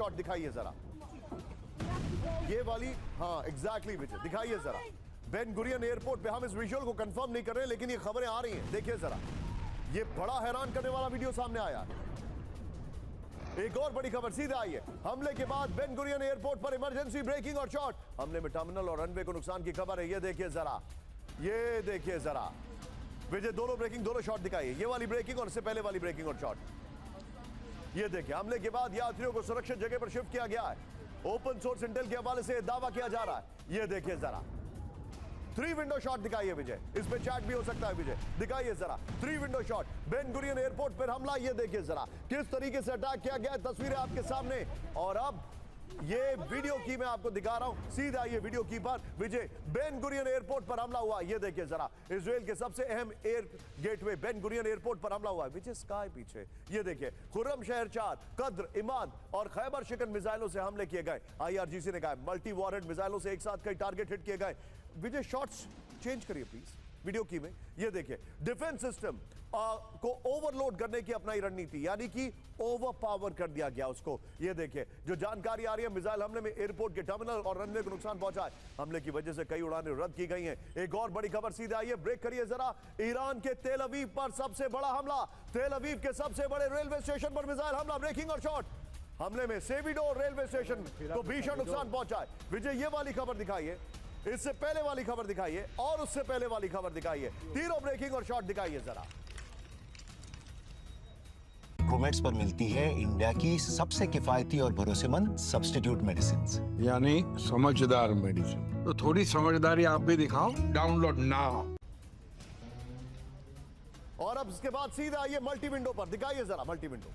Shot दिखाइए जरा, ये वाली, हाँ एग्जैक्टली विजय, दिखाइए जरा। बेन गुरियन एयरपोर्ट पे हम इस विजुअल को कंफर्म नहीं कर रहे, लेकिन ये खबरें आ रही हैं, देखिए जरा, ये बड़ा हैरान करने वाला वीडियो सामने आया। एक और बड़ी खबर सीधा आई है, हमले के बाद बेन गुरियन एयरपोर्ट पर इमरजेंसी ब्रेकिंग और शॉट। हमले में टर्मिनल और रनवे को नुकसान की खबर है, ये देखिए जरा, ये देखिए जरा विजय, दोनों ब्रेकिंग, दोनों शॉट दिखाइए, ये वाली ब्रेकिंग और इससे पहले वाली ब्रेकिंग और शॉट। ये देखिए, हमले के बाद यात्रियों को सुरक्षित जगह पर शिफ्ट किया गया है। ओपन सोर्स इंटेल के हवाले से दावा किया जा रहा है। ये देखिए जरा 3 विंडो शॉट दिखाइए विजय, इसमें चैट भी हो सकता है विजय, दिखाइए जरा 3 window shot. Ben Gurion airport पर हमला, ये देखिए जरा किस तरीके से अटैक किया गया है, तस्वीरें आपके सामने। और अब ये वीडियो की मैं आपको दिखा रहा हूं, सीधा ये वीडियो की पर विजय, बेन गुरियन एयरपोर्ट पर हमला हुआ। ये देखिए जरा, इजराइल के सबसे अहम air gateway Ben Gurion airport पर हमला हुआ है। विजय स्काई पीछे, ये देखिए, खुर्रम शहर 4, कद्र, इमाद और खैबर शिकन मिसाइलों से हमले किए गए। IRGC ने कहा मल्टी वॉरहेड मिसाइलों से एक साथ कई टारगेट हिट किए गए। विजय शॉट्स चेंज करिए प्लीज वीडियो की में। ये देखिए, डिफेंस सिस्टम को ओवरलोड करने की अपनाई रणनीति, यानी कि ओवर पावर कर दिया गया उसको। ये देखिए, जो जानकारी आ रही है, मिसाइल हमले में एयरपोर्ट के टर्मिनल और रनवे को नुकसान पहुंचा है। हमले की वजह से कई उड़ानें रद्द की गई हैं। एक और बड़ी खबर सीधे आई है, ब्रेक करिए जरा, ईरान के तेल अवीव पर सबसे बड़ा हमला। तेल अवीव के सबसे बड़े रेलवे स्टेशन पर मिसाइल हमला, ब्रेकिंग और शॉट। हमले में सेविडो रेलवे स्टेशन को भीषण नुकसान पहुंचा है। विजय, ये वाली खबर दिखाइए, इससे पहले वाली खबर दिखाइए और उससे पहले वाली खबर दिखाइए, तीनों ब्रेकिंग और शॉट दिखाइए जरा। कोमेट्स पर मिलती है इंडिया की सबसे किफायती और भरोसेमंद सब्स्टिट्यूट मेडिसिन, यानी समझदार मेडिसिन। तो थोड़ी समझदारी आप भी दिखाओ, डाउनलोड नाउ। और अब इसके बाद सीधा आइए मल्टी विंडो पर, दिखाइए जरा मल्टी विंडो।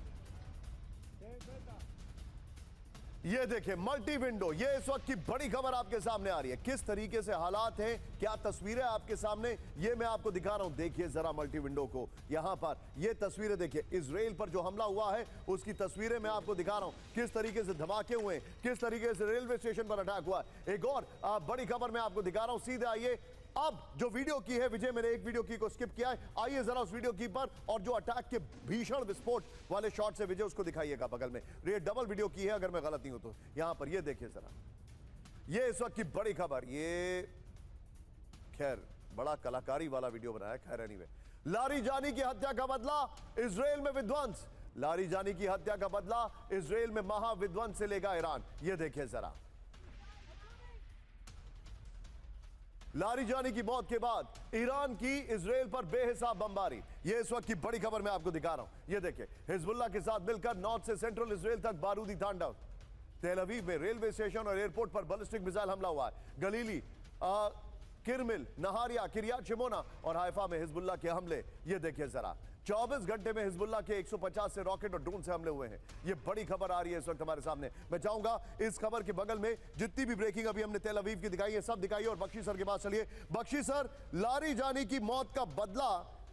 ये देखिए मल्टी विंडो, ये इस वक्त की बड़ी खबर आपके सामने आ रही है। किस तरीके से हालात हैं, क्या तस्वीरें आपके सामने, ये मैं आपको दिखा रहा हूं। देखिए जरा मल्टी विंडो को, यहां पर ये तस्वीरें देखिए, इजराइल पर जो हमला हुआ है उसकी तस्वीरें मैं आपको दिखा रहा हूं। किस तरीके से धमाके हुए, किस तरीके से रेलवे स्टेशन पर अटैक हुआ। एक और बड़ी खबर मैं आपको दिखा रहा हूं, सीधे आइए। अब जो वीडियो की है विजय, मैंने एक वीडियो की को स्किप किया है, आइए जरा उस वीडियो की पर, और जो अटैक के भीषण विस्फोट वाले शॉट से विजय उसको दिखाइएगा बगल में। ये डबल वीडियो की है अगर मैं गलत नहीं हूं तो। यहां पर ये देखिए जरा, ये इस वक्त की बड़ी खबर, ये खैर बड़ा कलाकारी वाला वीडियो बनाया, खैर एनीवे। लारिजानी की हत्या का बदला, इजराइल में विध्वंस। लारिजानी की हत्या का बदला इजराइल में महाविध्वंस से लेगा ईरान। ये देखिए जरा, लारिजानी की मौत के बाद ईरान की इजराइल पर बेहिसाब बमबारी, ये इस वक्त की बड़ी खबर मैं आपको दिखा रहा हूं। ये देखिए, हिजबुल्लाह के साथ मिलकर नॉर्थ से सेंट्रल इजराइल तक बारूदी तांडव। तेल अवीव में रेलवे स्टेशन और एयरपोर्ट पर बैलिस्टिक मिसाइल हमला हुआ है। गलीली, किरमिल, नहारिया, किरियात शिमोना और हाइफा में हिजबुल्लाह के हमले। ये देखिए जरा, 24 घंटे में हिजबुल्लाह के 150 से रॉकेट और ड्रोन से हमले हुए हैं। ये बड़ी खबर आ रही है इस वक्त हमारे सामने। मैं चाहूंगा इस खबर के बगल में जितनी भी ब्रेकिंग अभी हमने तेल अवीव की दिखाई है सब दिखाइए, और बख्शी सर के पास चलिए। बख्शी सर, लारिजानी की मौत का बदला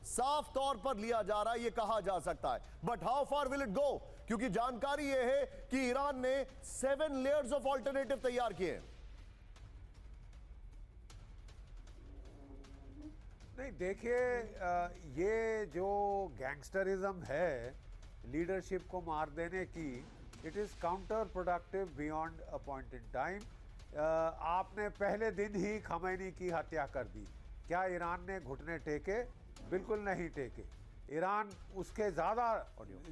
साफ तौर पर लिया जा रहा है, ये कहा जा सकता है, but how far will it go? क्योंकि जानकारी यह है कि ईरान ने 7 लेयर्स ऑफ ऑल्टरनेटिव तैयार किए हैं। नहीं देखिए, ये जो गैंगस्टरिज्म है लीडरशिप को मार देने की, it is counter productive beyond a point in time. आपने पहले दिन ही खमैनी की हत्या कर दी। क्या ईरान ने घुटने टेके? बिल्कुल नहीं टेके। ईरान उसके ज़्यादा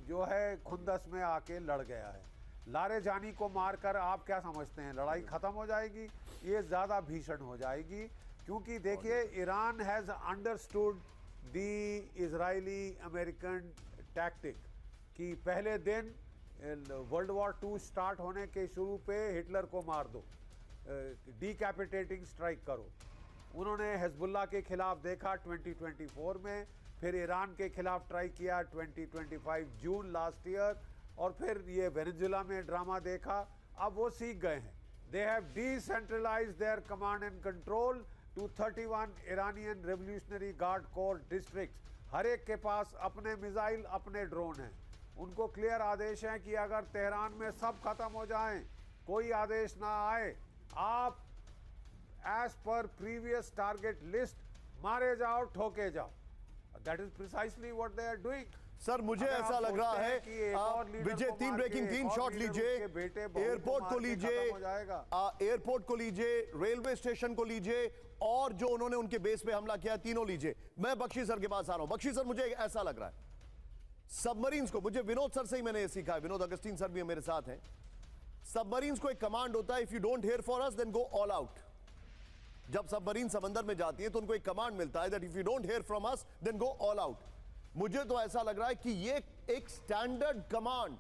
जो है खुंदस में आके लड़ गया है। लारिजानी को मारकर आप क्या समझते हैं लड़ाई ख़त्म हो जाएगी? ये ज़्यादा भीषण हो जाएगी, क्योंकि देखिए Iran has understood the Israeli American tactic कि पहले दिन वर्ल्ड वॉर 2 स्टार्ट होने के शुरू पे हिटलर को मार दो, डिकैपिटेटिंग स्ट्राइक करो। उन्होंने हिजबुल्लाह के खिलाफ देखा 2024 में, फिर ईरान के खिलाफ ट्राई किया 2025 जून लास्ट ईयर, और फिर ये वेनेजुला में ड्रामा देखा। अब वो सीख गए हैं। They have decentralized their command and control to 31 Iranian revolutionary guard corps districts. हर एक के पास अपने मिसाइल, अपने ड्रोन हैं। उनको क्लियर आदेश है कि अगर तेहरान में सब खत्म हो जाएं, कोई आदेश ना आए, आप as per previous target list मारे जाओ, ठोके जाओ। That is precisely what they are doing. Sir मुझे अगर आप ऐसा लग रहा सोचते है हैं कि एक और लीडर विजय को तीन मार ब्रेकिंग के, तीन एक और शॉट लीडर लीजिए, उसके बेटे बहू को एयरपोर्ट मार को के लीजिए, खत्म हो जाएगा। एयरपोर्ट को लीजिए, रेलवे स्टेशन को लीजिए, और जो उन्होंने उनके बेस पे हमला किया तीनों लीजिए। मैं बख्शी सर के पास आ रहा हूं। बख्शी सर मुझे ऐसा लग रहा है सबमरीन्स को, मुझे विनोद सर से ही मैंने ये सीखा है, विनोद अगस्तीन सर भी मेरे साथ हैं। सबमरीन्स को एक कमांड होता है, if you don't hear for us then go all out. जब सबमरीन समंदर में जाती है तो उनको एक कमांड मिलता है that if you don't hear from us then go all out. मुझे तो ऐसा लग रहा है कि ये एक स्टैंडर्ड कमांड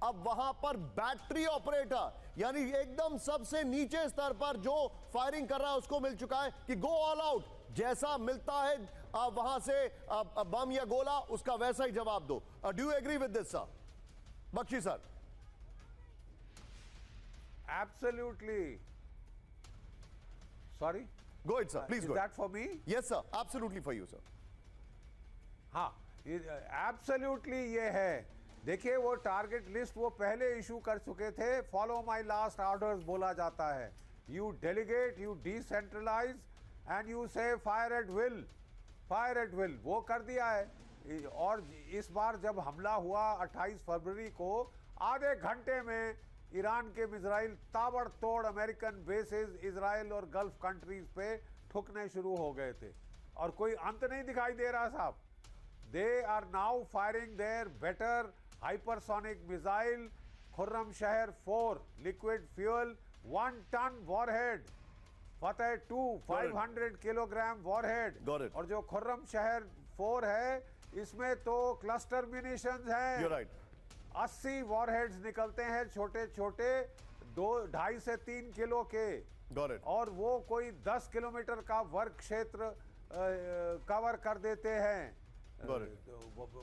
अब वहां पर बैटरी ऑपरेटर यानी एकदम सबसे नीचे स्तर पर जो फायरिंग कर रहा है उसको मिल चुका है कि गो ऑल आउट। जैसा मिलता है वहां से बम या गोला, उसका वैसा ही जवाब दो। Do you agree with this sir? Bakshi sir. Absolutely. Sorry? Go ahead, sir. Please Is go ahead. that for me? Yes, sir. Absolutely for you, sir. हाँ, एब्सोल्युटली ये है। देखिए वो टारगेट लिस्ट वो पहले इशू कर चुके थे। फॉलो माय लास्ट ऑर्डर्स बोला जाता है। You delegate, you decentralize and you say fire at will, fire at will. वो कर दिया है। और इस बार जब हमला हुआ 28 फरवरी को, आधे घंटे में ईरान के मिसाइल ताबड़तोड़ अमेरिकन बेसेस इजराइल और गल्फ कंट्रीज पे ठुकने शुरू हो गए थे और कोई अंत नहीं दिखाई दे रहा साहब। They are now firing their better hypersonic missile Khorramshahr 4 liquid fuel 1 ton warhead, Fateh 2 500 kilogram warhead. Got it. और जो खुर्रम शहर 4 है इसमें तो क्लस्टर म्यूनिशंस हैं। You're right. 80 वॉरहेड्स निकलते हैं छोटे छोटे 2.5 से 3 किलो के। Got it. और वो कोई 10 किलोमीटर का वर्ग क्षेत्र कवर कर देते हैं। Got it.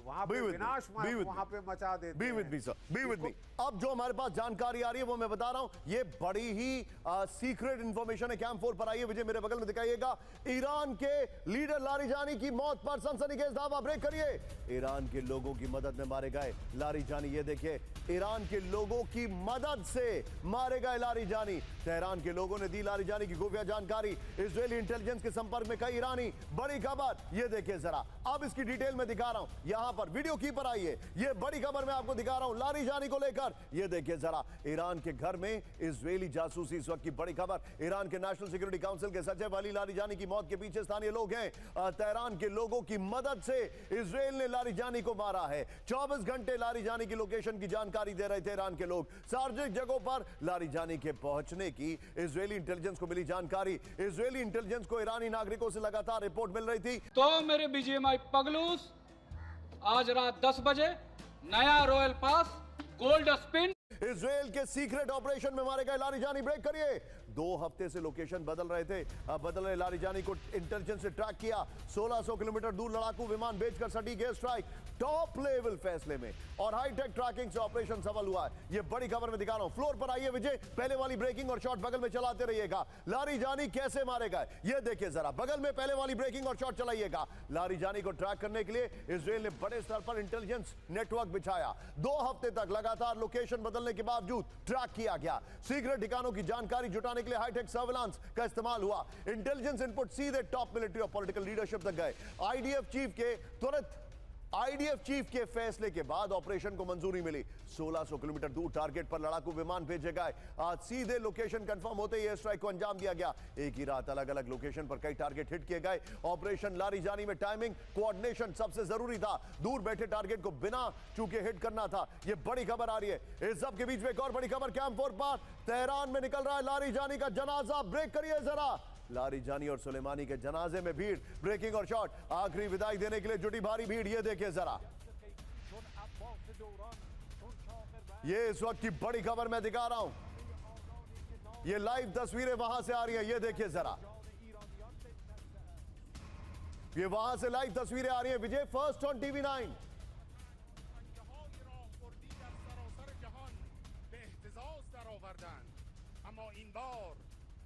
वहां Be पे with me. विनाश Be with वहां me. पे मचा देते Be हैं। with me, sir. Be with me. अब जो हमारे पास जानकारी आ रही है वो मैं बता रहा हूं, ये बड़ी ही सीक्रेट इंफॉर्मेशन है। कैंप 4 पर आइए, विजय मेरे बगल में दिखाइएगा। ईरान के लीडर लारिजानी की मौत पर सनसनीखेज दावा, ब्रेक करिए। ईरान के लोगों की मदद में मारे गए लारिजानी, ये देखिए ईरान के लोगों की मदद से मारे गए लारिजानी। तेहरान के लोगों ने दी लारिजानी की खुफिया जानकारी। इजरायली इंटेलिजेंस के संपर्क में कई ईरानी, बड़ी खबर ये देखिए जरा। अब इसकी डिटेल में दिखा रहा हूं, यहां पर वीडियो की पर आइए। ये बड़ी खबर मैं आपको दिखा रहा हूं लारिजानी को लेकर। ये देखिए जरा, ईरान के घर में इजरायली जासूसी, इस वक्त की बड़ी खबर। ईरान के नेशनल सिक्योरिटी काउंसिल के सचिव अली लारिजानी की मौत के पीछे स्थानीय लोग हैं। तेहरान के लोगों की मदद से इजरायल ने लारिजानी को मारा है। 24 घंटे लारिजानी की लोकेशन की जानकारी दे रहे थे ईरान के लोग। सार्वजनिक जगहों पर लारिजानी के पहुंचने की इजरायली इंटेलिजेंस को मिली जानकारी। इजरायली इंटेलिजेंस को ईरानी नागरिकों से लगातार रिपोर्ट मिल रही थी। तो मेरे बीजीएमआई पगलूस, आज रात 10 बजे नया royal pass gold spin. Israel के सीक्रेट ऑपरेशन में मारे गए लारिजानी, ब्रेक करिए। 2 हफ्ते से लोकेशन बदल रहे थे, बदल रहे लारिजानी को इंटेलिजेंस से ट्रैक किया। 1600 किलोमीटर दूर लड़ाकू विमान भेजकर सटीक एयर स्ट्राइक, टॉप लेवल फैसले में और हाईटेक ट्रैकिंग से ऑपरेशन सफल हुआ है। ये बड़ी खबर में दिखा रहा हूं। फ्लोर पर आइए विजय, पहले वाली ब्रेकिंग और शॉट बगल में चलाते रहिएगा। लारिजानी कैसे मारे गए ये देखिए जरा, बगल में पहले वाली ब्रेकिंग और शॉट चलाइएगा। लारिजानी को ट्रैक करने के लिए इजरायल ने बड़े स्तर पर इंटेलिजेंस नेटवर्क बिछाया। 2 हफ्ते तक लगातार लोकेशन बदलने के बावजूद ट्रैक किया गया। सीक्रेट ठिकानों की जानकारी जुटाने के लिए हाईटेक सर्विलांस का इस्तेमाल हुआ। इंटेलिजेंस इनपुट सीधे टॉप मिलिट्री और पॉलिटिकल लीडरशिप तक गए। आईडीएफ चीफ के फैसले के बाद ऑपरेशन को मंजूरी मिली। 1600 किलोमीटर दूर टारगेट पर लड़ाकू विमान भेजे गए। आज सीधे लोकेशन कंफर्म होते ही एयर स्ट्राइक को अंजाम दिया गया। एक ही रात अलग अलग लोकेशन पर कई टारगेट हिट किए गए। ऑपरेशन लारिजानी में टाइमिंग, कोऑर्डिनेशन सबसे जरूरी था। दूर बैठे टारगेट को बिना चूके हिट करना था। यह बड़ी खबर आ रही है। इस सब के बीच में एक और बड़ी खबर, कैंप 4 पर तेहरान में निकल रहा है लारिजानी का जनाजा, ब्रेक करिए जरा। लारिजानी और सुलेमानी के जनाजे में भीड़, ब्रेकिंग और शॉट, आखिरी विदाई देने के लिए जुटी भारी भीड़। ये देखिए जरा, ये इस वक्त की बड़ी खबर मैं दिखा रहा हूं। ये लाइव तस्वीरें वहां से आ रही हैं, ये देखिए जरा, ये वहां से लाइव तस्वीरें आ रही हैं। विजय, फर्स्ट ऑन टीवी 9।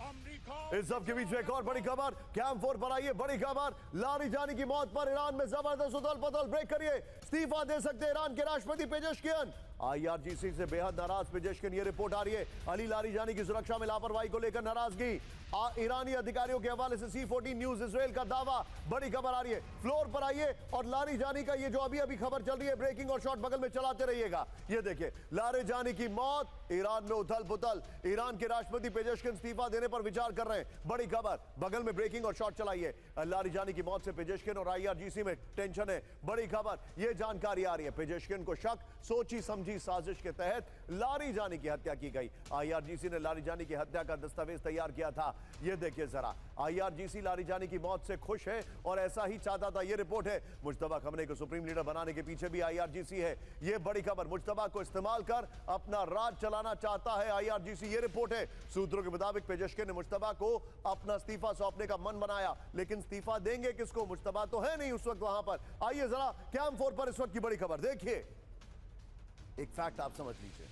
अमेरिका। इस सब के बीच में एक और बड़ी खबर, कैंप 4 पर आइए, बड़ी खबर। लारिजानी की मौत पर ईरान में जबरदस्त उथल-पुथल, ब्रेक करिए। इस्तीफा दे सकते ईरान के राष्ट्रपति पेजेशकियन। आईआरजीसी से बेहद नाराज पेजेशकियन, ये रिपोर्ट आ रही है। अली लारिजानी की सुरक्षा में लापरवाही को लेकर नाराजगी। ईरानी अधिकारियों के हवाले से C14 न्यूज इजराइल का दावा। बड़ी खबर आ रही है, फ्लोर पर आइए और लारिजानी का ये जो अभी अभी खबर चल रही है, ब्रेकिंग और शॉट बगल में चलाते रहिएगा। ये देखिए, लारिजानी की मौत, ईरान में उथल पुथल, ईरान के राष्ट्रपति पेजेशकिन इस्तीफा देने पर विचार कर रहे हैं। बड़ी खबर, बगल में ब्रेकिंग और शॉट चलाइए। लारिजानी की मौत से पेजेशकिन और IRGC में टेंशन है। बड़ी खबर, यह जानकारी आ रही है, पेजेशकिन को शक, सोची समझी साजिश के तहत लारिजानी की हत्या की गई। IRGC ने लारिजानी की हत्या का दस्तावेज तैयार किया था। यह देखिए जरा, IRGC लारिजानी की मौत से खुश है और ऐसा ही चाहता था। यह रिपोर्ट है, मुज्तबा खमनेई को सुप्रीम लीडर बनाने के पीछे भी IRGC है। यह बड़ी खबर, मुज्तबा को इस्तेमाल कर अपना राज चलाना चाहता है IRGC। यह रिपोर्ट है, सूत्रों के मुताबिक पेजेशकिन ने मुज्तबा को अपना इस्तीफा सौंपने का मन बनाया, लेकिन इस्तीफा देंगे किसको? मुज्तबा तो है नहीं उस वक्त वहां पर। आइए जरा कैम 4 पर इस वक्त की बड़ी खबर देखिए। एक फैक्ट आप समझ लीजिए,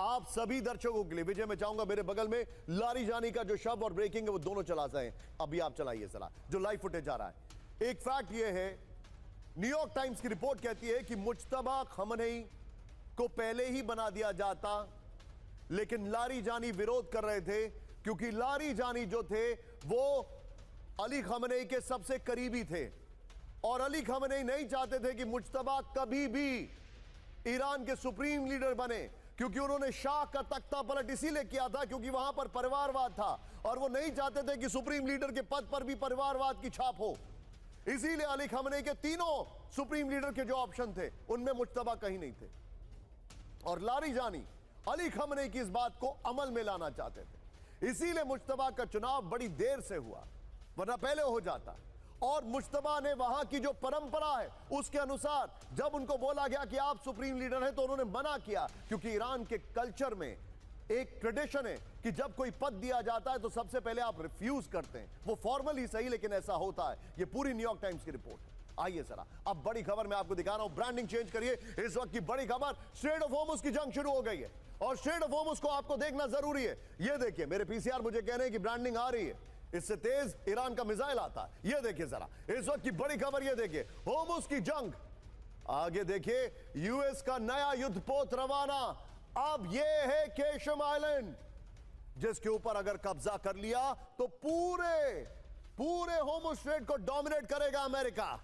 आप सभी दर्शकों के लिए। विजय, मैं चाहूंगा मेरे बगल में लारिजानी का जो शव और ब्रेकिंग है वो दोनों चला जाए। अभी आप चलाइए जरा, जो लाइव फुटेज आ रहा है। एक फैक्ट ये है, न्यूयॉर्क टाइम्स की रिपोर्ट कहती है कि मुज्तबा खमनेई को पहले ही बना दिया जाता, लेकिन लारिजानी विरोध कर रहे थे, क्योंकि लारिजानी जो थे वो अली खमनेई के सबसे करीबी थे और अली खमनेई नहीं चाहते थे कि मुज्तबा कभी भी ईरान के सुप्रीम लीडर बने, क्योंकि उन्होंने शाह का तख्ता पलट इसीलिए किया था क्योंकि वहां पर परिवारवाद था और वो नहीं चाहते थे कि सुप्रीम लीडर के पद पर भी परिवारवाद की छाप हो। इसीलिए अली खमनेई के तीनों सुप्रीम लीडर के जो ऑप्शन थे उनमें मुज्तबा कहीं नहीं थे और लारिजानी अली खमनेई की इस बात को अमल में लाना चाहते थे। इसीलिए मुज्तबा का चुनाव बड़ी देर से हुआ, वरना पहले हो जाता। और मुज्तबा ने वहां की जो परंपरा है उसके अनुसार जब उनको बोला गया कि आप सुप्रीम लीडर हैं तो उन्होंने मना किया, क्योंकि ईरान के कल्चर में एक ट्रेडिशन है कि जब कोई पद दिया जाता है तो सबसे पहले आप रिफ्यूज करते हैं। वो फॉर्मली सही, लेकिन ऐसा होता है। ये पूरी न्यूयॉर्क टाइम्स की रिपोर्ट। आइए जरा, अब बड़ी खबर मैं आपको दिखा रहा हूं। ब्रांडिंग चेंज करिए। इस वक्त की बड़ी खबर, स्ट्रेट ऑफ होर्मुज की जंग शुरू हो गई है और स्ट्रेट ऑफ होर्मुज को आपको देखना जरूरी है। ये देखिए, मेरे PCR मुझे कह रहे हैं कि ब्रांडिंग आ रही है, इससे तेज ईरान का मिसाइल आता है। ये देखिए जरा, इस वक्त की बड़ी खबर, ये देखिए, होर्मुज की जंग। आगे देखिए, US का नया युद्धपोत रवाना। अब ये है केशम आइलैंड, जिसके ऊपर अगर कब्जा कर लिया तो पूरे होर्मुज स्ट्रेट को डोमिनेट करेगा अमेरिका।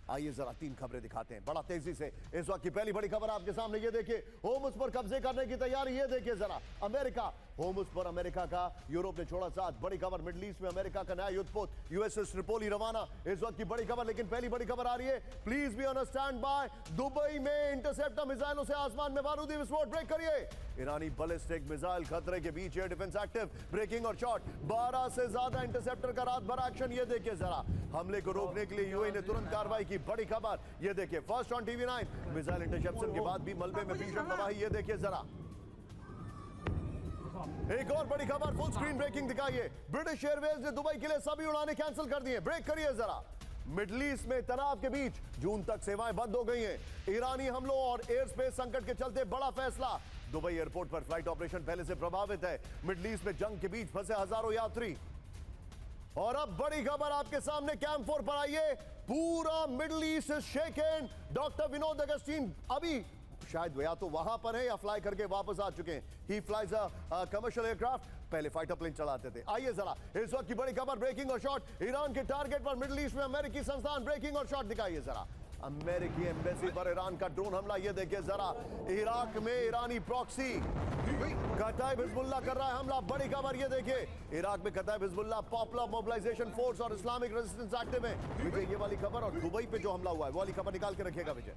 आइए जरा 3 खबरें दिखाते हैं बड़ा तेजी से। इस वक्त की पहली बड़ी खबर आपके सामने, ये देखिए, होर्मुज पर कब्जे करने की तैयारी। ये देखिए जरा, अमेरिका, होर्मुज पर अमेरिका का यूरोप ने छोड़ा साथ। बड़ी खबर, मिडिल ईस्ट में अमेरिका का नया युद्धपोत USS ट्रिपोली रवाना। इस वक्त की बड़ी खबर, लेकिन पहली बड़ी खबर आ रही है, please be on stand by. Dubai में इंटरसेप्टर मिसाइलों से आसमान में बारूदी विस्फोट। ब्रेक करिए। ईरानी बैलिस्टिक मिसाइल खतरे के बीच, एयर डिफेंस एक्टिव। ब्रेकिंग और शॉट, 12 से ज्यादा इंटरसेप्टर का रात भर एक्शन। ये देखिए जरा, हमले को रोकने के लिए UAE ने तुरंत कार्रवाई की। बड़ी खबर, ये देखिए, first on TV9, missile interception के बाद भी मलबे में भीषण तबाही। ये देखिए जरा, एक और बड़ी खबर, फुल स्क्रीन ब्रेकिंग दिखाइए। ब्रिटिश एयरवेज ने दुबई के लिए सभी उड़ानें कैंसिल कर दी हैं। ब्रेक करिए जरा। मिडिल ईस्ट में तनाव के बीच जून तक सेवाएं बंद हो गई हैं। ईरानी हमलों और एयर स्पेस संकट के चलते बड़ा फैसला, दुबई एयरपोर्ट पर फ्लाइट ऑपरेशन पहले से प्रभावित है। मिडिल ईस्ट में जंग के बीच फंसे हजारों यात्री। और अब बड़ी खबर आपके सामने, कैंप 4 पर आइए। पूरा मिडिल ईस्ट शेकन। डॉक्टर विनोद अगस्टीन अभी शायद या तो वहां पर है या फ्लाई करके वापस आ चुके हैं। ही फ्लाइज अ कमर्शियल एयरक्राफ्ट, पहले फाइटर प्लेन चलाते थे। आइए जरा, इस वक्त की बड़ी खबर, ब्रेकिंग और शॉट। ईरान के टारगेट पर मिडिल ईस्ट में अमेरिकी संस्थान। ब्रेकिंग और शॉट दिखाइए जरा, अमेरिकी एम्बेसी पर ईरान का ड्रोन हमला। ये देखिए जरा, इराक में ईरानी प्रॉक्सी कताइब हिजबुल्लाह कर रहा है हमला। बड़ी खबर, ये देखिए, इराक में कताइब हिजबुल्लाह, पॉपुलर मोबिलाइजेशन फोर्स और इस्लामिक रेजिस्टेंस एक्टिव है। विजय, ये वाली खबर, और दुबई पे जो हमला हुआ है वो वाली खबर निकाल के रखिएगा विजय।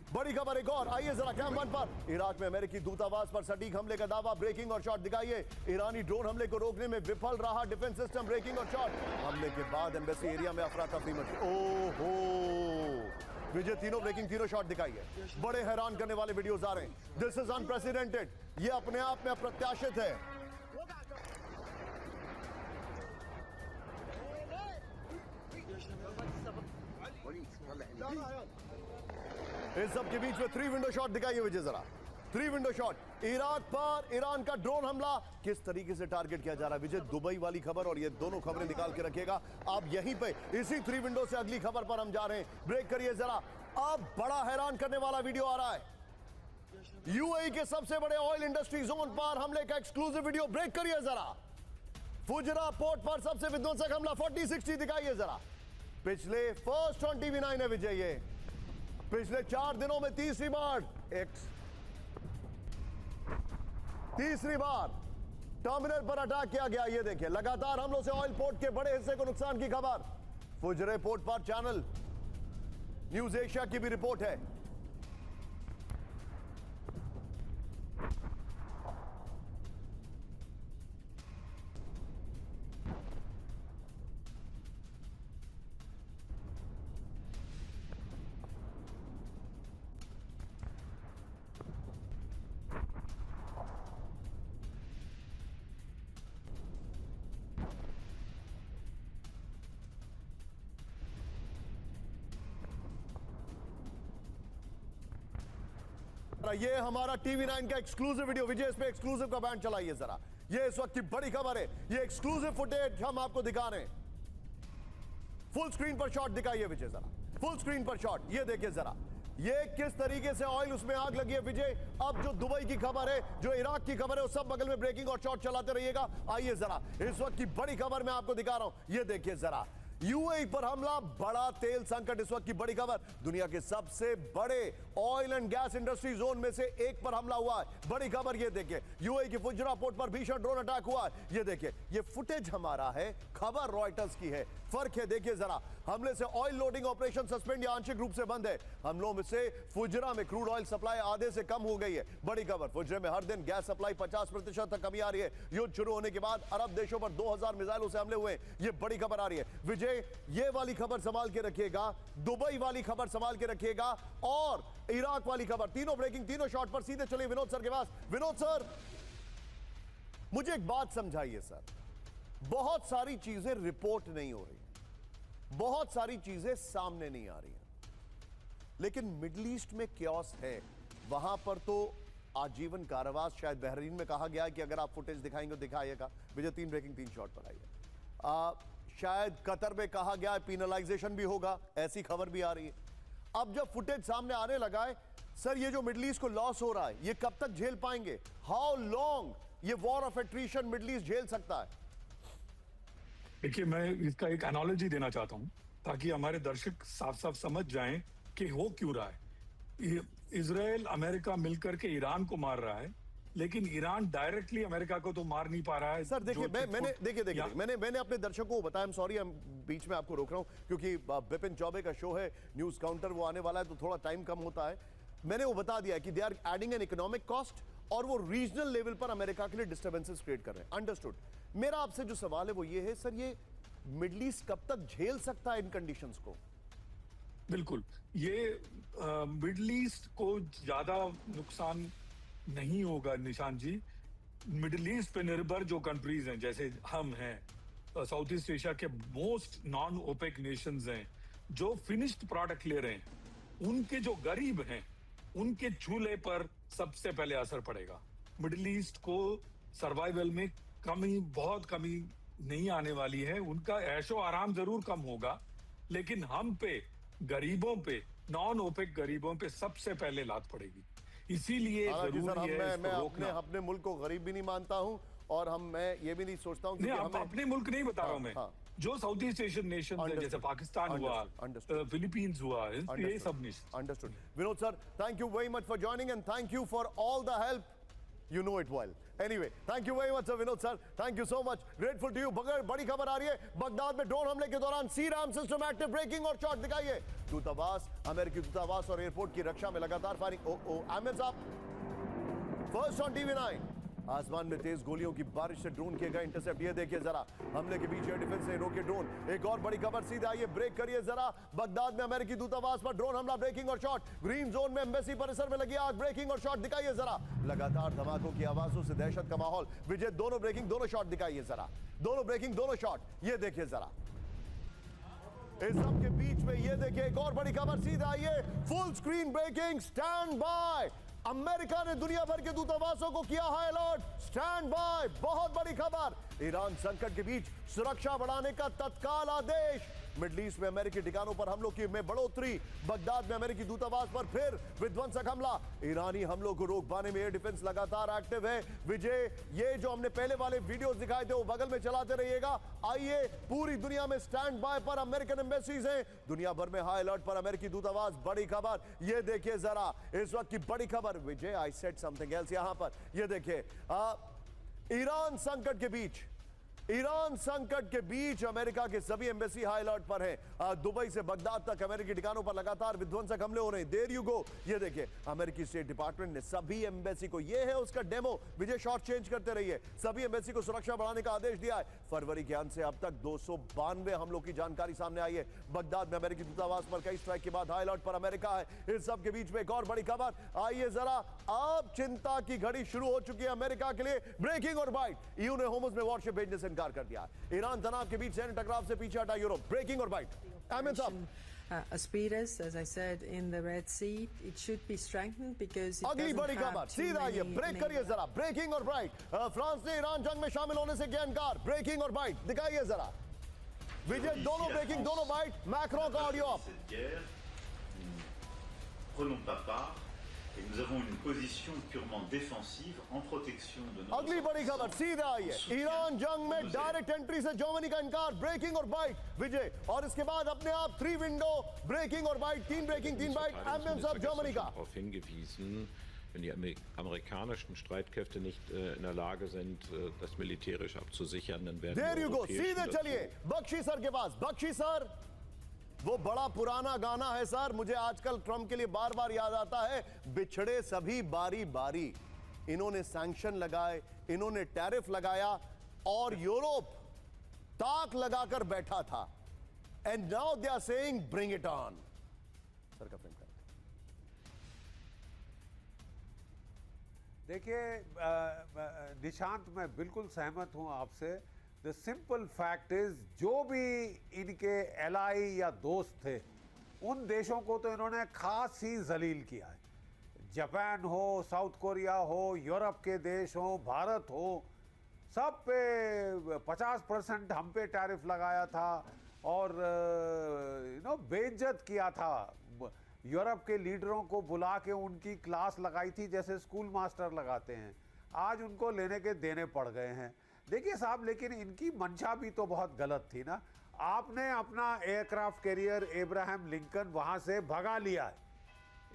बड़ी खबर एक और, आइए जरा कैंप 1 पर। इराक में अमेरिकी दूतावास पर सटीक हमले का दावा। ब्रेकिंग और शॉट दिखाइए। ईरानी ड्रोन हमले को रोकने में विफल रहा डिफेंस सिस्टम। ब्रेकिंग और शॉट, हमले के बाद एम्बेसी एरिया में अफरा तफरी मची। ओहो विजय, तीनों ब्रेकिंग, तीनों शॉट दिखाइए। बड़े हैरान करने वाले वीडियोस आ रहे हैं। दिस इज अनप्रेसिडेंटेड, ये अपने आप में अप्रत्याशित है। इस सब के बीच में 3 विंडो शॉट दिखाइए विजय जरा। 3 विंडो शॉट। इराक पर ईरान का ड्रोन हमला किस तरीके से टारगेट किया जा रहा है विजय, दुबई वाली खबर और ये दोनों खबरें निकाल के रखिएगा आप यहीं पे। इसी 3 विंडो से अगली खबर पर हम जा रहे हैं। ब्रेक करिए जरा। अब बड़ा हैरान करने वाला वीडियो आ रहा है। यूएई के सबसे बड़े ऑयल इंडस्ट्री जोन पर हमले का एक्सक्लूसिव वीडियो ब्रेक करिए जरा। फुजरा पोर्ट पर सबसे विध्वंसक हमला 40-60 दिखाइए जरा। पिछले फर्स्ट ऑन TV9 है विजय। ये पिछले 4 दिनों में तीसरी बार टर्मिनल पर अटैक किया गया। ये देखिए लगातार हमलों से ऑयल पोर्ट के बड़े हिस्से को नुकसान की खबर। फुजरे पोर्ट पर चैनल न्यूज एशिया की भी रिपोर्ट है। ये हमारा TV9 का एक्सक्लूसिव वीडियो। विजय इस पे एक्सक्लूसिव का बैंड चलाइए जरा। ये इस वक्त की बड़ी खबर है। ये एक्सक्लूसिव फुटेज हम आपको दिखा रहे हैं। फुल स्क्रीन पर शॉट दिखाइए विजय जरा। फुल स्क्रीन पर शॉट ये देखिए जरा। ये किस तरीके से ऑयल उसमें आग लगी है विजय। अब जो दुबई की खबर है, जो इराक की खबर है, वो सब बगल में ब्रेकिंग और शॉट चलाते रहिएगा। आइए जरा इस वक्त की बड़ी खबर मैं आपको दिखा रहा हूं। ये देखिए जरा। यूएई पर हमला, बड़ा तेल संकट इस वक्त की बड़ी खबर। दुनिया के सबसे बड़े oil and gas industry zone में से एक पर हमला हुआ है। बड़ी खबर ये देखिए। यूएई की फुजरा पोर्ट पर भीषण ड्रोन अटैक हुआ है। ये देखिए, ये फुटेज हमारा है, खबर रॉयटर्स की है। फर्क है देखिए जरा। हमले से ऑयल लोडिंग ऑपरेशन सस्पेंड या आंशिक रूप से बंद है। हमलों में से फुजरा में क्रूड ऑयल सप्लाई आधे से कम हो गई है। बड़ी खबर, फुजरे में हर दिन गैस सप्लाई 50% तक कमी आ रही है। युद्ध शुरू होने के बाद अरब देशों पर 2000 मिसाइलों से हमले हुए। ये बड़ी खबर आ रही है विजय। ये वाली खबर संभाल के रखिएगा, दुबई वाली खबर संभाल के रखिएगा और इराक वाली खबर। तीनों ब्रेकिंग, तीनों शॉट पर सीधे चलिए विनोद सर के पास। विनोद सर, मुझे एक बात समझाइए सर। बहुत सारी चीजें रिपोर्ट नहीं हो रही, बहुत सारी चीजें सामने नहीं आ रही हैं, लेकिन मिडिल ईस्ट में क्योस है। वहां पर तो आजीवन कारावास, शायद बहरीन में कहा गया कि अगर आप फुटेज दिखाएंगे दिखाइएगा। विजय 3 ब्रेकिंग 3 शॉट पर आई है। शायद कतर में कहा गया है पीनलाइजेशन भी होगा, ऐसी खबर भी आ रही है। अब जब फुटेज सामने आने लगा है सर, ये जो मिडिल ईस्ट को लॉस हो रहा है, ये कब तक झेल पाएंगे? हाउ लॉन्ग ये war of attrition middle east झेल सकता है? देखिए, मैं इसका एक एनालॉजी देना चाहता हूं ताकि हमारे दर्शक साफ साफ समझ जाएं कि हो क्यों रहा है। इजराइल अमेरिका मिलकर के ईरान को मार रहा है, लेकिन ईरान डायरेक्टली अमेरिका को तो मार नहीं पा रहा है। सर देखिए, मैंने अपने दर्शकों को बताया, सॉरी हम बीच में आपको रोक रहा हूं क्योंकि बिपिन चौबे का शो है न्यूज काउंटर, वो आने वाला है तो थोड़ा टाइम कम होता है। मैंने वो बता दिया कि they are adding an economic cost और वो रीजनल लेवल पर अमेरिका के लिए डिस्टर्बेंसेस क्रिएट कर रहे हैं। अंडरस्टूड। मेरा आपसे जो सवाल है वो ये है सर, ये मिडिल ईस्ट कब तक झेल सकता है इन कंडीशंस को? बिल्कुल, ये मिडिल ईस्ट को ज्यादा नुकसान नहीं होगा निशान जी। मिडिल ईस्ट पे निर्भर जो कंट्रीज हैं, जैसे हम हैं, साउथ ईस्ट एशिया के मोस्ट नॉन ओपेक नेशंस हैं, जो फिनिश्ड प्रोडक्ट ले रहे हैं, उनके जो गरीब हैं, उनके चूल्हे पर सबसे पहले असर पड़ेगा। मिडिल ईस्ट को सर्वाइवल में कमी, बहुत कमी नहीं आने वाली है। उनका ऐशो आराम जरूर कम होगा, लेकिन हम पे, गरीबों पे, नॉन ओपेक गरीबों पे सबसे पहले लात पड़ेगी। इसीलिए जरूरी है मैं अपने मुल्क को गरीब भी नहीं मानता हूं और मैं ये भी नहीं सोचता हूं कि अपने मुल्क नहीं बता रहा हूं मैं। जो साउथ ईस्ट एशियन नेशन है, जैसे पाकिस्तान हुआ, फिलीपींस हुआ, ये सब nation. Understood. Vinod sir, thank you very much for joining and thank you for all the help. You know it well. Anyway, thank you very much, sir. Vinod sir, thank you so much. Grateful to you. बड़ी खबर आ रही है, Baghdad में drone हमले के दौरान सीराम system active breaking और shot दिखाइए। दूतावास, अमेरिकी दूतावास और एयरपोर्ट की रक्षा में लगातार फायरिंग। आमिर साहब, फर्स्ट ऑन TV9। आसमान में तेज गोलियों की बारिश से ड्रोन किए गए इंटरसेप्ट। ये देखिए जरा, हमले के बीच एयर डिफेंस ने रोके ड्रोन। एक और बड़ी खबर सीधा आइए, ब्रेक करिए जरा। बगदाद में अमेरिकी दूतावास पर ड्रोन हमला, ब्रेकिंग और शॉट। ग्रीन जोन में एम्बेसी परिसर में लगी आग, ब्रेकिंग और शॉट दिखाइए जरा। लगातार धमाकों की आवाजों से दहशत का माहौल। विजय, दोनों ब्रेकिंग, दोनों शॉट दिखाइए जरा। दोनों ब्रेकिंग, दोनों शॉट, ये देखिए जरा। इस सब के बीच में ये देखिए एक और बड़ी खबर सीधा आइए, full screen breaking, stand by. America ने दुनिया भर के दूतावासों को किया हाई अलर्ट, स्टैंड बाय। बहुत बड़ी खबर, ईरान संकट के बीच सुरक्षा बढ़ाने का तत्काल आदेश। मिडिल ईस्ट में अमेरिकी ठिकानों पर हमलों की में बढ़ोतरी। बगदाद में अमेरिकी दूतावास पर फिर विध्वंसक हमला। ईरानी हमलों को रोक पाने में एयर डिफेंस लगातार एक्टिव है। विजय, ये जो हमने पहले वाले वीडियोस दिखाए थे वो बगल में चलाते रहिएगा। आइए, पूरी दुनिया में स्टैंड बाय पर अमेरिकन एम्बेसीज हैं। दुनिया भर में हाई अलर्ट पर अमेरिकी दूतावास। बड़ी खबर, ये देखिए जरा इस वक्त की बड़ी खबर। विजय, आई सेड समथिंग एल्स यहां पर, ये देखिए ईरान संकट के बीच अमेरिका के सभी एम्बेसी हाई अलर्ट पर हैं। दुबई से बगदाद तक अमेरिकी ठिकानों पर लगातार विध्वंसक हमले हो रहे हैं। देयर यू गो, ये देखिए अमेरिकी स्टेट डिपार्टमेंट ने सभी एम्बेसी को, ये है उसका डेमो, विजय शॉट चेंज करते रहिए, सभी एम्बेसी को सुरक्षा बढ़ाने का आदेश दिया है। फरवरी के अंत से अब तक 292 हमलों की जानकारी सामने आई है। बगदाद में अमेरिकी दूतावास पर कई स्ट्राइक के बाद हाई अलर्ट पर अमेरिका है। इस सब के बीच में एक और बड़ी खबर, आइए जरा, अब चिंता की घड़ी शुरू हो चुकी है अमेरिका के लिए। ब्रेकिंग और बाइट, ईयू ने होर्मुज में वॉरशिप भेजने से इनकार कर दिया। ईरान तनाव के बीच सैन्य टकराव से पीछे हटा यूरोप। ब्रेकिंग और बाइट, अहमद साहब। Aspiras, as I said, in the Red Sea, it should be strengthened because it अगली doesn't बड़ी have खबर, too सीधा ये many ब्रेक करिए जरा। ब्रेकिंग और बाइट, फ्रांस ने ईरान जंग में शामिल होने से किया इनकार। ब्रेकिंग और बाइट दिखाइए जरा विजय, दोनों ब्रेकिंग, दोनों बाइट। मैक्रों का ऑडियो आप। Prenons pas part et nous avons une position purement défensive en protection de nos अगली बड़ी खबर, सीधा आइए, ईरान जंग में डायरेक्ट एंट्री से जर्मनी का इनकार। ब्रेकिंग और बाइट विजय, और इसके बाद अपने आप 3 विंडो। ब्रेकिंग और बाइट, 3 ब्रेकिंग 3 बाइट। एमएम साहब जर्मनी का। darauf hingewiesen, wenn die amerikanischen Streitkräfte nicht in der Lage sind, das militärisch abzusichern, dann werden देयर die यू गो, europäischen सीधे dazu- चलिए बख्शी सर के पास। बख्शी सर, वो बड़ा पुराना गाना है सर, मुझे आजकल ट्रम्प के लिए बार बार याद आता है, बिछड़े सभी बारी बारी। इन्होंने सैंक्शन लगाए, इन्होंने टैरिफ लगाया, और यूरोप ताक लगाकर बैठा था। And now they are saying bring it on. Sir का फ्रेम कर देखिए निशांत, मैं बिल्कुल सहमत हूं आपसे। द सिंपल फैक्ट इज, जो भी इनके एलाई या दोस्त थे, उन देशों को तो इन्होंने खास ही जलील किया है। जापान हो, साउथ कोरिया हो, यूरोप के देश हो, भारत हो, सब पे 50% हम पे टैरिफ लगाया था और बेइज्जत किया था। यूरोप के लीडरों को बुला के उनकी क्लास लगाई थी जैसे स्कूल मास्टर लगाते हैं। आज उनको लेने के देने पड़ गए हैं। देखिए साहब, लेकिन इनकी मंशा भी तो बहुत गलत थी ना। आपने अपना एयरक्राफ्ट कैरियर एब्राहम लिंकन वहां से भगा लिया है,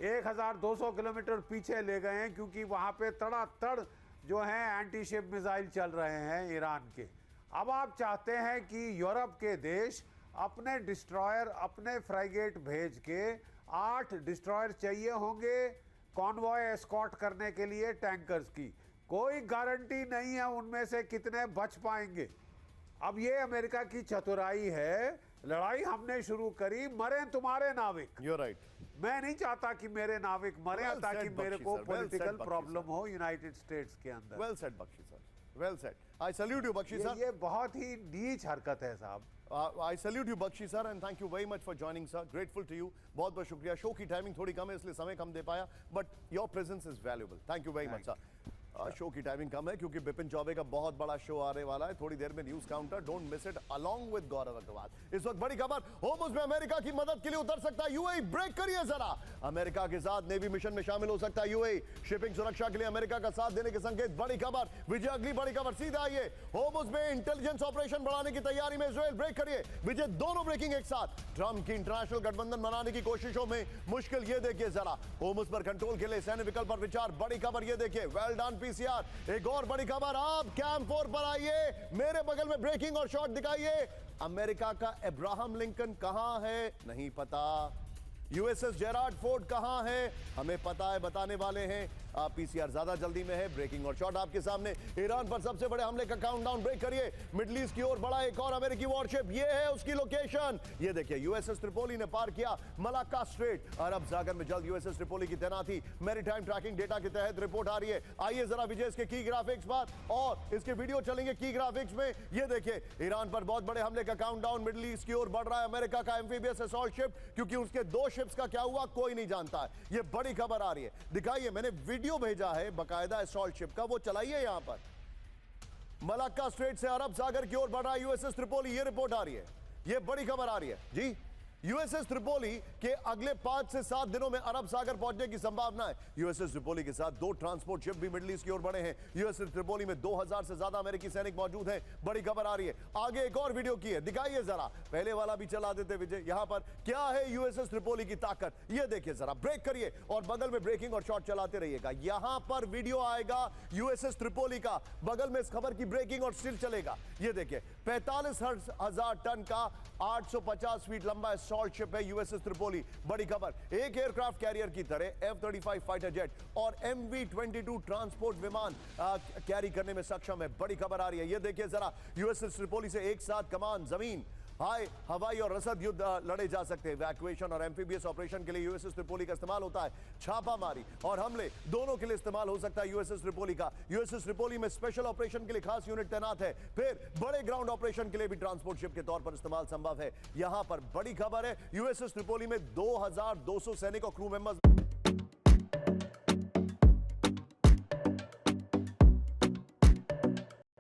1200 किलोमीटर पीछे ले गए हैं, क्योंकि वहां पे तड़ातड़ जो है एंटी शिप मिसाइल चल रहे हैं ईरान के। अब आप चाहते हैं कि यूरोप के देश अपने डिस्ट्रॉयर, अपने फ्राइगेट भेज के, 8 डिस्ट्रॉयर चाहिए होंगे कॉन्वॉय एस्कॉर्ट करने के लिए टैंकर्स की। कोई गारंटी नहीं है उनमें से कितने बच पाएंगे। अब ये अमेरिका की चतुराई है। लड़ाई हमने शुरू करी, मरे तुम्हारे नाविक। You're right. मैं नहीं चाहता कि मेरे नाविक मरे, Well ताकि said, मेरे Bakshi को sir. Well political said, Bakshi problem sir. हो यूनाइटेड स्टेट्स के अंदर। Well said, Bakshi sir. Well said. I salute you, Bakshi sir. ये बहुत ही नीच हरकत है साहब। I salute you, Bakshi sir, and thank you very much for joining, sir. Grateful to you. बहुत बहुत शुक्रिया। शो की टाइमिंग थोड़ी कम है, इसलिए समय कम दे पाया, but your presence is valuable. Thank you very much, sir. Show की टाइमिंग कम है क्योंकि बिपिन चौबे का बहुत बड़ा शो आने वाला है थोड़ी देर में। News counter, don't miss it, along with Gaurav Agarwal. इस वक्त बड़ी खबर, होर्मुज में अमेरिका की मदद के लिए उतर सकता है यूएई। ब्रेक करिए जरा, अमेरिका के साथ नेवी मिशन में शामिल हो सकता है यूएई। शिपिंग सुरक्षा के लिए अमेरिका का साथ देने के संकेत। बड़ी खबर विजय, अगली बड़ी खबर, सीधा आइए। होर्मुज में इंटेलिजेंस ऑपरेशन बढ़ाने की तैयारी में इजराइल। ब्रेक करिए विजय, दोनों ब्रेकिंग एक साथ। ट्रंप की इंटरनेशनल गठबंधन बनाने की कोशिशों में मुश्किल, ये देखिए जरा। होर्मुज पर कंट्रोल के लिए सैन्य विकल्प पर विचार। बड़ी खबर ये देखिए, वेल डन पीसीआर। एक और बड़ी खबर, आप कैंप 4 पर आइए, मेरे बगल में ब्रेकिंग और शॉट दिखाइए। अमेरिका का अब्राहम लिंकन कहां है नहीं पता, यूएसएस जेरार्ड फोर्ड कहां है हमें पता है, बताने वाले हैं। पीसीआर ज्यादा जल्दी में है। ब्रेकिंग और शॉट आपके सामने। ईरान पर सबसे बड़े हमले का काउंटडाउन। ब्रेक करिए, मिडिल ईस्ट की ओर बढ़ा एक और अमेरिकी वॉरशिप, ये है उसकी लोकेशन। ये देखिए, यूएसएस ट्रिपोली ने पार किया मलाक्का स्ट्रेट। अरब सागर में जल्द यूएसएस ट्रिपोली की तैनाती। मैरीटाइम ट्रैकिंग डेटा के तहत रिपोर्ट आ रही है। आइए जरा विजय इसके की ग्राफिक्स पर, और इसके वीडियो चलेंगे की ग्राफिक्स में। ये देखिए, ईरान पर बहुत बड़े हमले का काउंटडाउन। मिडिल ईस्ट की ओर बढ़ रहा है अमेरिका का एम्फीबियस असॉल्ट शिप, क्योंकि उसके 2 शिप्स का क्या हुआ कोई नहीं जानता है। ये बड़ी खबर आ रही है, दिखाइए, मैंने वीडियो भेजा है बकायदा असॉल्ट शिप का, वो चलाइए यहां पर। मलाक्का स्ट्रेट से अरब सागर की ओर बढ़ रहा है यूएसएस त्रिपोली। ये रिपोर्ट आ रही है, ये बड़ी खबर आ रही है जी। यूएसएस त्रिपोली के अगले 5 से 7 दिनों में अरब सागर पहुंचने की संभावना है। यूएसएस त्रिपोली के साथ 2 ट्रांसपोर्ट शिप भी मिडिल ईस्ट की ओर बढ़े हैं। यूएसएस त्रिपोली में 2000 से ज्यादा अमेरिकी सैनिक मौजूद हैं। बड़ी खबर आ रही है। आगे एक और वीडियो की है, दिखाइए जरा, पहले वाला भी चला देते विजय। यहां पर क्या है यूएसएस त्रिपोली की ताकत, ये देखिए जरा। ब्रेक करिए और बगल में ब्रेकिंग और शॉट चलाते रहिएगा। यहां पर वीडियो आएगा यूएसएस त्रिपोली का, बगल में इस खबर की ब्रेकिंग और स्टिल चलेगा। ये देखिए 45,000 टन का 850 फीट लंबा सॉल्ट शिप है यूएसएस त्रिपोली। बड़ी खबर, एक एयरक्राफ्ट कैरियर की तरह F-35 फाइटर जेट और MV-22 ट्रांसपोर्ट विमान कैरी करने में सक्षम है। बड़ी खबर आ रही है, ये देखिए जरा। यूएसएस त्रिपोली से एक साथ कमान, जमीन, हवाई और रसद युद्ध लड़े जा सकते हैं। इवैक्यूएशन और एम्फीबियस ऑपरेशन के लिए यूएसएस त्रिपोली का इस्तेमाल होता है। छापामारी और हमले दोनों के लिए इस्तेमाल हो सकता है यूएसएस त्रिपोली का। यूएसएस त्रिपोली में स्पेशल ऑपरेशन के लिए खास यूनिट तैनात है। फिर बड़े ग्राउंड ऑपरेशन के लिए भी ट्रांसपोर्ट शिप के तौर पर इस्तेमाल संभव है। यहां पर बड़ी खबर है, यूएसएस त्रिपोली में 2200 सैनिक और क्रू मेंबर्स